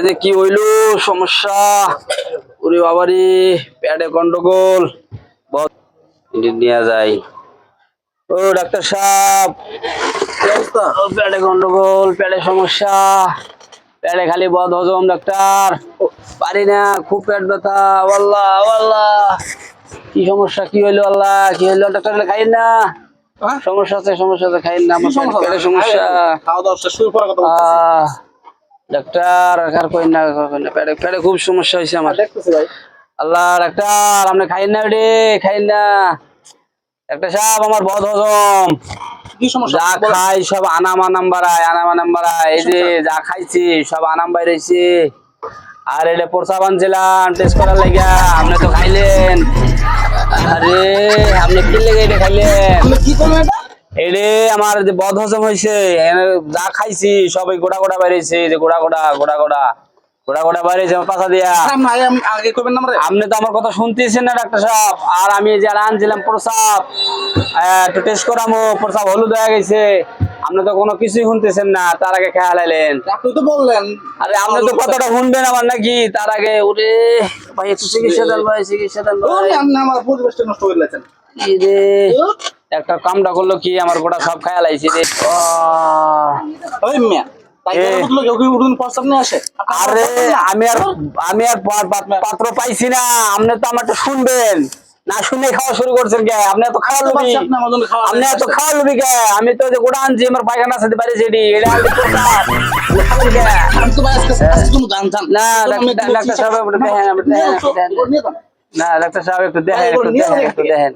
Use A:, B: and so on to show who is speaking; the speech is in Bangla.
A: যে কি হইলো সমস্যা? ওরে বাবারে, পেটে গন্ডগোল, নিয়ে যায়। ও ডাক্তার সাহেব, পেটে গন্ডগোল, পেটে সমস্যা, পেটে খালি বদ হজম ডাক্তার, পারি না, খুব পেট ব্যথা। আল্লাহ আল্লাহ, কি সমস্যা? কি হইলো আল্লাহ? কি হইলো ডাক্তার? খাইন না, সমস্যা আছে, সমস্যা আছে, খাইন না, আমার পেটে সমস্যা। ডাক্তার আর কই না, পেটে পেটে খুব সমস্যা হয়েছে আমার। আল্লাহ ডাক্তার, আপনি খাইন না রে, খাইন না ডাক্তার সাহেব, আমার বদ হজম, যা খাই সব আনাম আনাম বাড়ায়, আনাম আনাম বাড়ায়। এই যে যা খাইছি সব আনাম বাইরেছে। আর এটা প্রসাব আনছিলাম টেস্ট করার লাগা, আপনি তো খাইলেন। আরে আপনি কি লেগে এটা খাইলেন? এরে আমার যে বদ হজম হয়েছে, যা খাইছি সবাই গোড়া গোড়া বাইরেছে, যে গোড়া গোড়া গোড়া গোড়া গোড়া গোড়া বাইরেছে আমার পাশা দিয়া। আপনি তো আমার কথা শুনতেছেন না ডাক্তার সাহেব। আর আমি যে আনছিলাম প্রসাব, একটু টেস্ট করামো, প্রসাব হলুদ হয়ে গেছে, আপনি তো কোনো কিছুই শুনতেছেন না, তার আগে খেয়াল আইলেন।
B: আপনি তো বললেন।
A: আরে আপনি তো কথাটা শুনবেন আমার নাকি? তার আগে ওরে ভাই, একটু চিকিৎসা দেন ভাই, চিকিৎসা দেন ভাই।
B: আপনি আমার পরিবেশটা নষ্ট করে দিয়েছেন।
A: রে একটা কামটা করলো কি, আমার গোটা সব খেয়াল আইছে রে।
B: ওই মিয়া, তাই বললো কেউ উঠুন প্রস্তাব নিয়ে আসে।
A: আরে আমি আর পাত্র পাইছি না। আপনি তো আমারটা শুনবেন না, শুনে খাওয়া শুরু করছেন কে? আপনি এত খাওয়া লুবি, আপনি এত খাওয়া লুবি কে? আমি তো যে গোটা আনছি, আমার পায়খানা সাথে পারি সেটি, এটা আনতে প্রসাদ খাবেন কে? না ডাক্তার সাহেব একটু দেখেন, না ডাক্তার সাহেব একটু দেখেন, একটু দেখেন, একটু দেখেন।